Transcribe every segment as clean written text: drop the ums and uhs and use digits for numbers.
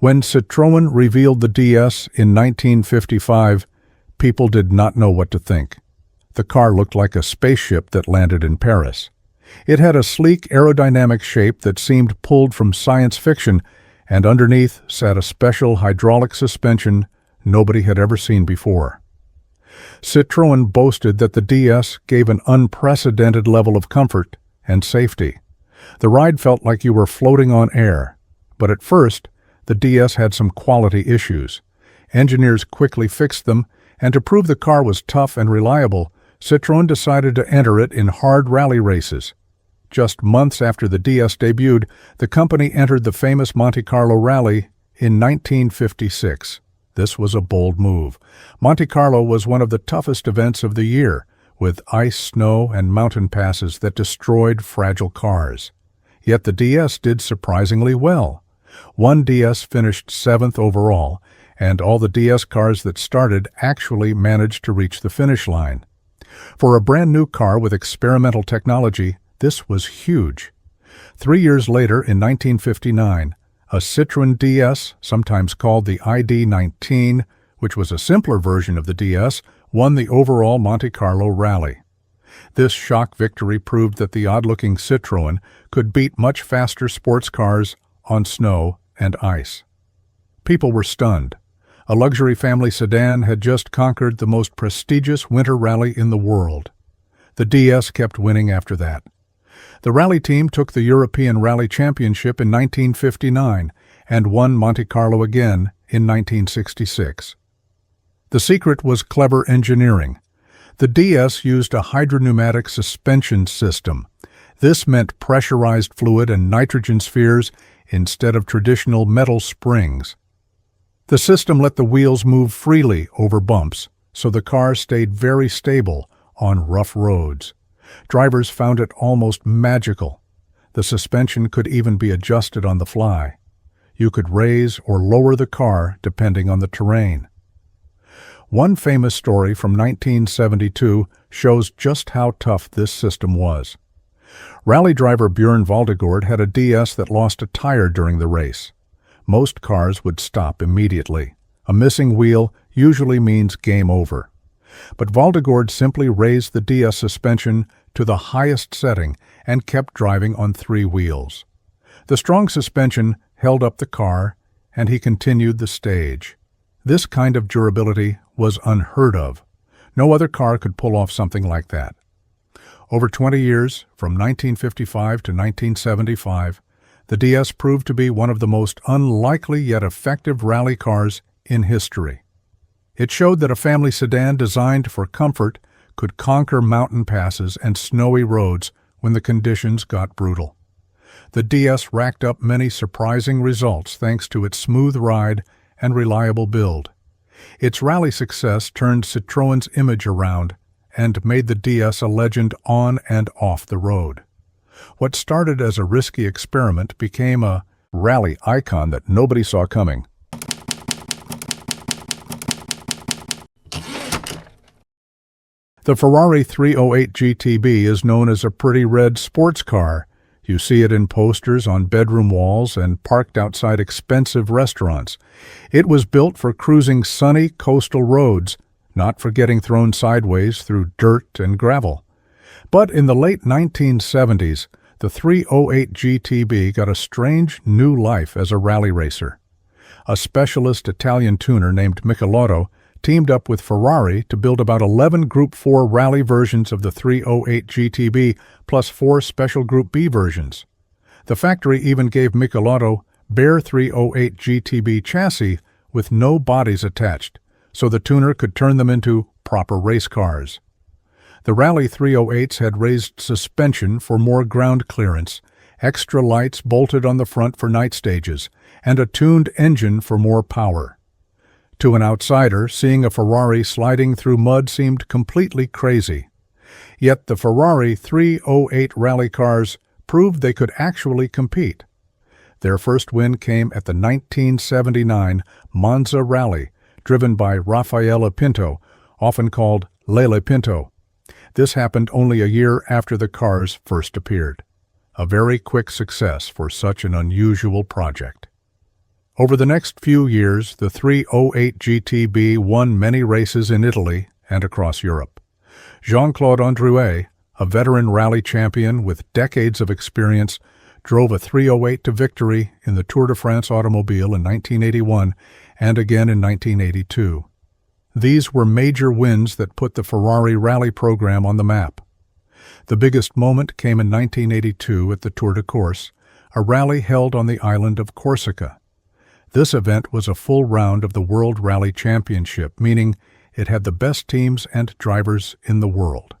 When Citroën revealed the DS in 1955, people did not know what to think. The car looked like a spaceship that landed in Paris. It had a sleek aerodynamic shape that seemed pulled from science fiction, and underneath sat a special hydraulic suspension nobody had ever seen before. Citroën boasted that the DS gave an unprecedented level of comfort and safety. The ride felt like you were floating on air, but at first, the DS had some quality issues. Engineers quickly fixed them, and to prove the car was tough and reliable, Citroën decided to enter it in hard rally races. Just months after the DS debuted, the company entered the famous Monte Carlo Rally in 1956. This was a bold move. Monte Carlo was one of the toughest events of the year, with ice, snow, and mountain passes that destroyed fragile cars. Yet the DS did surprisingly well. One DS finished 7th overall, and all the DS cars that started actually managed to reach the finish line. For a brand new car with experimental technology, this was huge. 3 years later, in 1959, a Citroën DS, sometimes called the ID19, which was a simpler version of the DS, won the overall Monte Carlo Rally. This shock victory proved that the odd-looking Citroën could beat much faster sports cars on snow and ice. People were stunned. A luxury family sedan had just conquered the most prestigious winter rally in the world. The DS kept winning after that. The rally team took the European Rally Championship in 1959 and won Monte Carlo again in 1966. The secret was clever engineering. The DS used a hydropneumatic suspension system. This meant pressurized fluid and nitrogen spheres instead of traditional metal springs. The system let the wheels move freely over bumps, so the car stayed very stable on rough roads. Drivers found it almost magical. The suspension could even be adjusted on the fly. You could raise or lower the car depending on the terrain. One famous story from 1972 shows just how tough this system was. Rally driver Björn Waldegård had a DS that lost a tire during the race. Most cars would stop immediately. A missing wheel usually means game over. But Waldegård simply raised the DS suspension to the highest setting and kept driving on 3 wheels. The strong suspension held up the car, and he continued the stage. This kind of durability was unheard of. No other car could pull off something like that. Over 20 years, from 1955 to 1975, the DS proved to be one of the most unlikely yet effective rally cars in history. It showed that a family sedan designed for comfort could conquer mountain passes and snowy roads when the conditions got brutal. The DS racked up many surprising results thanks to its smooth ride and reliable build. Its rally success turned Citroën's image around and made the DS a legend on and off the road. What started as a risky experiment became a rally icon that nobody saw coming. The Ferrari 308 GTB is known as a pretty red sports car. You see it in posters on bedroom walls and parked outside expensive restaurants. It was built for cruising sunny coastal roads, not for getting thrown sideways through dirt and gravel. But in the late 1970s, the 308 GTB got a strange new life as a rally racer. A specialist Italian tuner named Michelotto teamed up with Ferrari to build about 11 Group 4 rally versions of the 308 GTB plus 4 special Group B versions. The factory even gave Michelotto bare 308 GTB chassis with no bodies attached, so the tuner could turn them into proper race cars. The Rally 308s had raised suspension for more ground clearance, extra lights bolted on the front for night stages, and a tuned engine for more power. To an outsider, seeing a Ferrari sliding through mud seemed completely crazy. Yet the Ferrari 308 rally cars proved they could actually compete. Their first win came at the 1979 Monza Rally, driven by Raffaele Pinto, often called Lele Pinto. This happened only a year after the cars first appeared. A very quick success for such an unusual project. Over the next few years, the 308 GTB won many races in Italy and across Europe. Jean-Claude Androuet, a veteran rally champion with decades of experience, drove a 308 to victory in the Tour de France automobile in 1981 and again in 1982. These were major wins that put the Ferrari rally program on the map. The biggest moment came in 1982 at the Tour de Corse, a rally held on the island of Corsica. This event was a full round of the World Rally Championship, meaning it had the best teams and drivers in the world.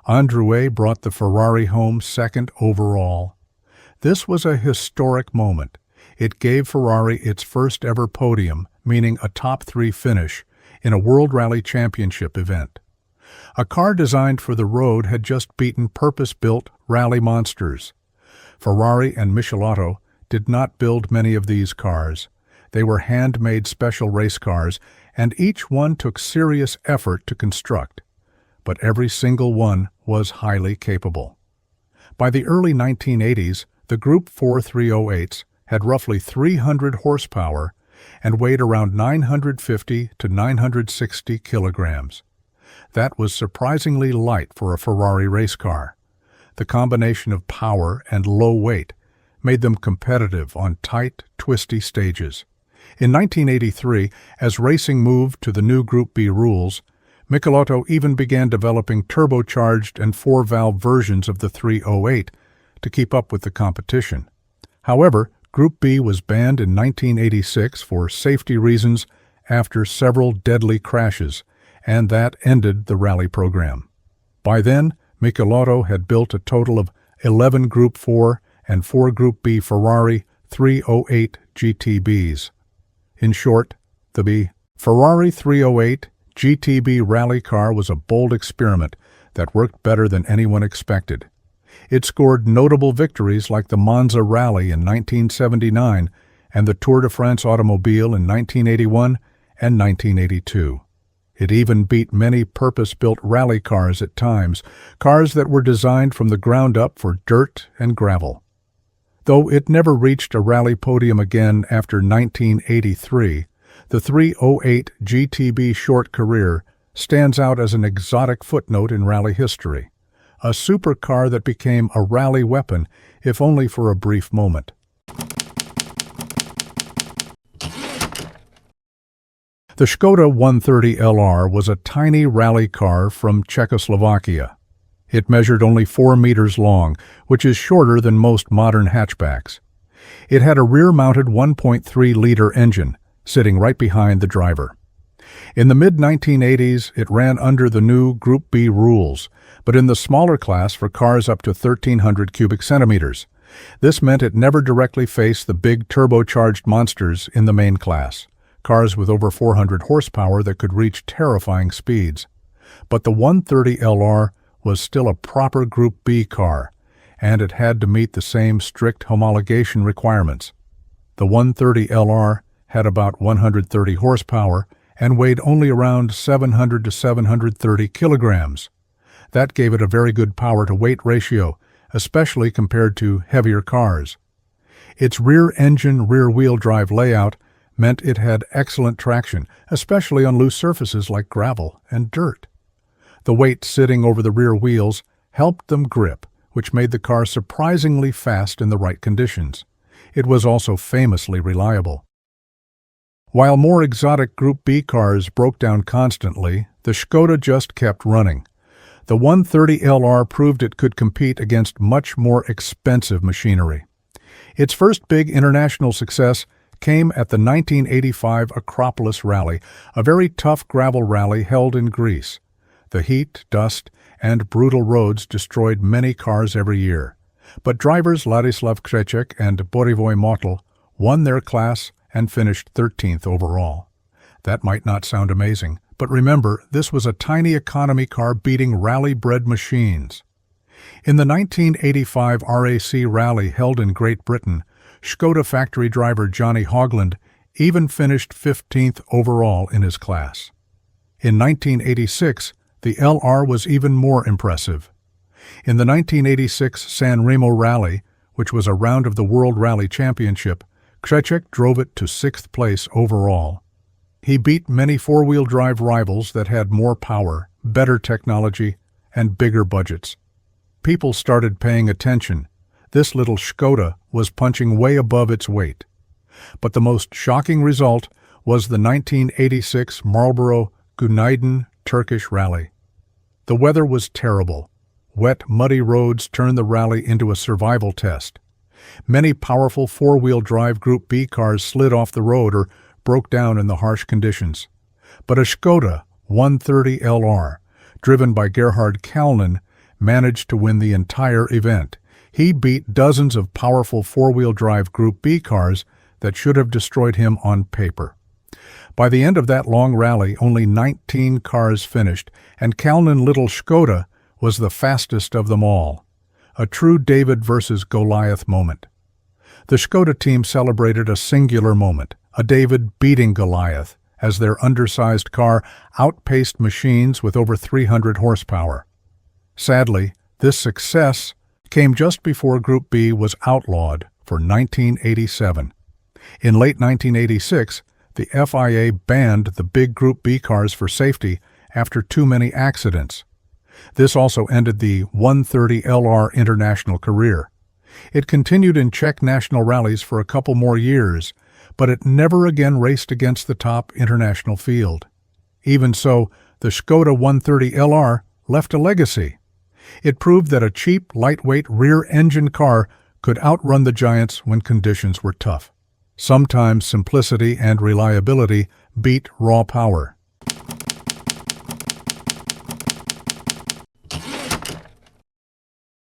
Androuet brought the Ferrari home second overall. This was a historic moment. It gave Ferrari its first ever podium, meaning a top 3 finish, in a World Rally Championship event. A car designed for the road had just beaten purpose-built rally monsters. Ferrari and Michelotto did not build many of these cars. They were handmade special race cars, and each one took serious effort to construct. But every single one was highly capable. By the early 1980s, the Group 4 308s had roughly 300 horsepower and weighed around 950 to 960 kilograms. That was surprisingly light for a Ferrari race car. The combination of power and low weight made them competitive on tight, twisty stages. In 1983, as racing moved to the new Group B rules, Michelotto even began developing turbocharged and 4-valve versions of the 308 to keep up with the competition. However, Group B was banned in 1986 for safety reasons after several deadly crashes, and that ended the rally program. By then, Michelotto had built a total of 11 Group 4 and 4 Group B Ferrari 308 GTBs. In short, the Ferrari 308 GTB rally car was a bold experiment that worked better than anyone expected. It scored notable victories like the Monza Rally in 1979 and the Tour de France automobile in 1981 and 1982. It even beat many purpose-built rally cars at times, cars that were designed from the ground up for dirt and gravel. Though it never reached a rally podium again after 1983, the 308 GTB short career stands out as an exotic footnote in rally history, a supercar that became a rally weapon, if only for a brief moment. The Skoda 130 LR was a tiny rally car from Czechoslovakia. It measured only 4 meters long, which is shorter than most modern hatchbacks. It had a rear-mounted 1.3-liter engine, sitting right behind the driver. In the mid-1980s, it ran under the new Group B rules, but in the smaller class for cars up to 1,300 cubic centimeters. This meant it never directly faced the big turbocharged monsters in the main class, cars with over 400 horsepower that could reach terrifying speeds. But the 130 LR was still a proper Group B car, and it had to meet the same strict homologation requirements. The 130 LR had about 130 horsepower and weighed only around 700 to 730 kilograms. That gave it a very good power-to-weight ratio, especially compared to heavier cars. Its rear-engine, rear-wheel drive layout meant it had excellent traction, especially on loose surfaces like gravel and dirt. The weight sitting over the rear wheels helped them grip, which made the car surprisingly fast in the right conditions. It was also famously reliable. While more exotic Group B cars broke down constantly, the Skoda just kept running. The 130 LR proved it could compete against much more expensive machinery. Its first big international success came at the 1985 Acropolis Rally, a very tough gravel rally held in Greece. The heat, dust, and brutal roads destroyed many cars every year. But drivers Ladislav Křeček and Borivoj Motel won their class and finished 13th overall. That might not sound amazing, but remember, this was a tiny economy car beating rally-bred machines. In the 1985 RAC Rally held in Great Britain, Skoda factory driver Johnny Hogland even finished 15th overall in his class. In 1986, the LR was even more impressive. In the 1986 San Remo Rally, which was a round of the World Rally Championship, Krejcik drove it to sixth place overall. He beat many four-wheel drive rivals that had more power, better technology, and bigger budgets. People started paying attention. This little Skoda was punching way above its weight. But the most shocking result was the 1986 Marlboro Günaydın Turkish Rally. The weather was terrible. Wet, muddy roads turned the rally into a survival test. Many powerful four-wheel drive Group B cars slid off the road or broke down in the harsh conditions. But a Skoda 130 LR, driven by Gerhard Kalnin, managed to win the entire event. He beat dozens of powerful four-wheel drive Group B cars that should have destroyed him on paper. By the end of that long rally, only 19 cars finished, and Kalnin Little Skoda was the fastest of them all. A true David versus Goliath moment. The Skoda team celebrated a singular moment, a David beating Goliath, as their undersized car outpaced machines with over 300 horsepower. Sadly, this success came just before Group B was outlawed for 1987. In late 1986, the FIA banned the big Group B cars for safety after too many accidents. This also ended the 130 LR international career. It continued in Czech national rallies for a couple more years, but it never again raced against the top international field. Even so, the Skoda 130 LR left a legacy. It proved that a cheap, lightweight rear-engine car could outrun the giants when conditions were tough. Sometimes simplicity and reliability beat raw power.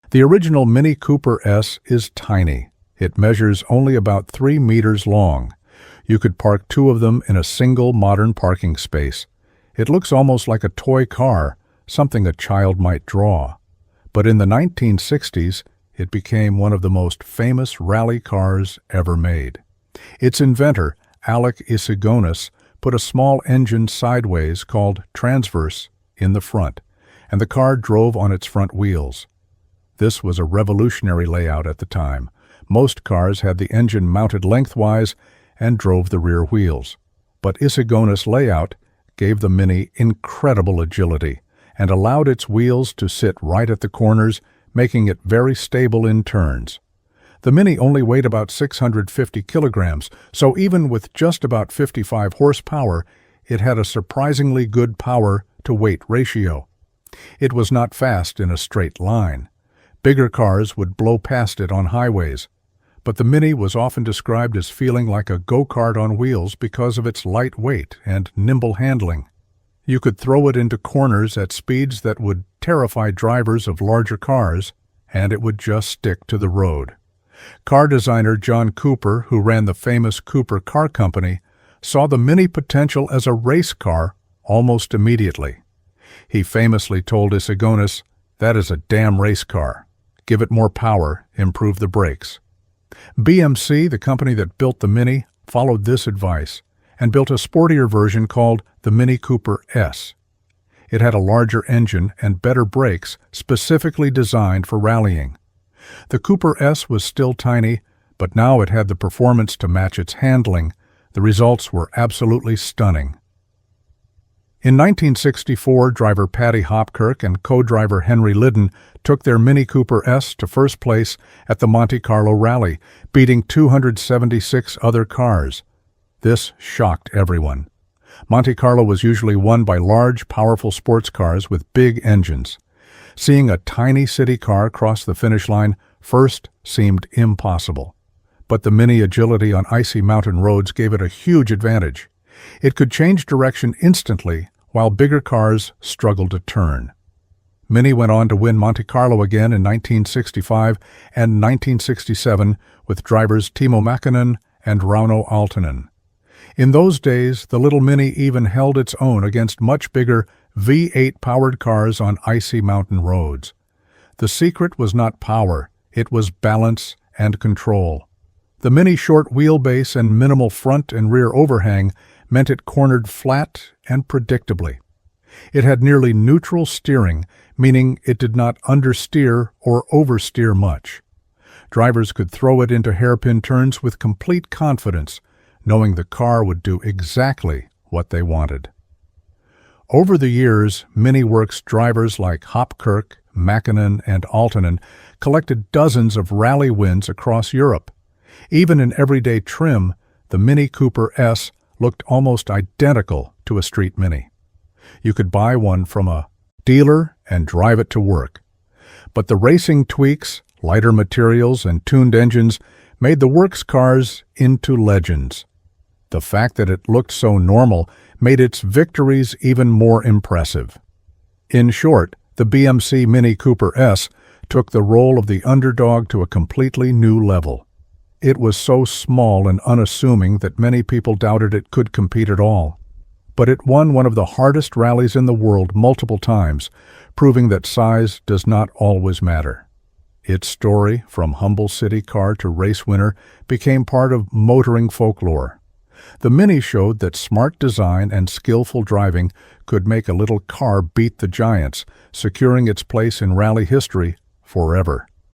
The original Mini Cooper S is tiny. It measures only about 3 meters long. You could park two of them in a single modern parking space. It looks almost like a toy car, something a child might draw. But in the 1960s, it became one of the most famous rally cars ever made. Its inventor, Alec Isigonis, put a small engine sideways called transverse in the front, and the car drove on its front wheels. This was a revolutionary layout at the time. Most cars had the engine mounted lengthwise and drove the rear wheels. But Isigonis' layout gave the Mini incredible agility and allowed its wheels to sit right at the corners, making it very stable in turns. The Mini only weighed about 650 kilograms, so even with just about 55 horsepower, it had a surprisingly good power-to-weight ratio. It was not fast in a straight line. Bigger cars would blow past it on highways, but the Mini was often described as feeling like a go-kart on wheels because of its light weight and nimble handling. You could throw it into corners at speeds that would terrify drivers of larger cars, and it would just stick to the road. Car designer John Cooper, who ran the famous Cooper Car Company, saw the Mini potential as a race car almost immediately. He famously told Isigonis, "That is a damn race car. Give it more power, improve the brakes." BMC, the company that built the Mini, followed this advice and built a sportier version called the Mini Cooper S. It had a larger engine and better brakes specifically designed for rallying. The Cooper S was still tiny, but now it had the performance to match its handling. The results were absolutely stunning. In 1964, driver Paddy Hopkirk and co-driver Henry Lydon took their Mini Cooper S to first place at the Monte Carlo Rally, beating 276 other cars. This shocked everyone. Monte Carlo was usually won by large, powerful sports cars with big engines. Seeing a tiny city car cross the finish line first seemed impossible. But the Mini agility on icy mountain roads gave it a huge advantage. It could change direction instantly, while bigger cars struggled to turn. Mini went on to win Monte Carlo again in 1965 and 1967 with drivers Timo Mäkinen and Rauno Aaltonen. In those days, the little Mini even held its own against much bigger V8-powered cars on icy mountain roads. The secret was not power, it was balance and control. The Mini's short wheelbase and minimal front and rear overhang meant it cornered flat and predictably. It had nearly neutral steering, meaning it did not understeer or oversteer much. Drivers could throw it into hairpin turns with complete confidence, knowing the car would do exactly what they wanted. Over the years, Mini Works drivers like Hopkirk, Mäkinen, and Aaltonen collected dozens of rally wins across Europe. Even in everyday trim, the Mini Cooper S looked almost identical to a street Mini. You could buy one from a dealer and drive it to work. But the racing tweaks, lighter materials, and tuned engines made the works cars into legends. The fact that it looked so normal made its victories even more impressive. In short, the BMC Mini Cooper S took the role of the underdog to a completely new level. It was so small and unassuming that many people doubted it could compete at all. But it won one of the hardest rallies in the world multiple times, proving that size does not always matter. Its story, from humble city car to race winner, became part of motoring folklore. The Mini showed that smart design and skillful driving could make a little car beat the giants, securing its place in rally history forever.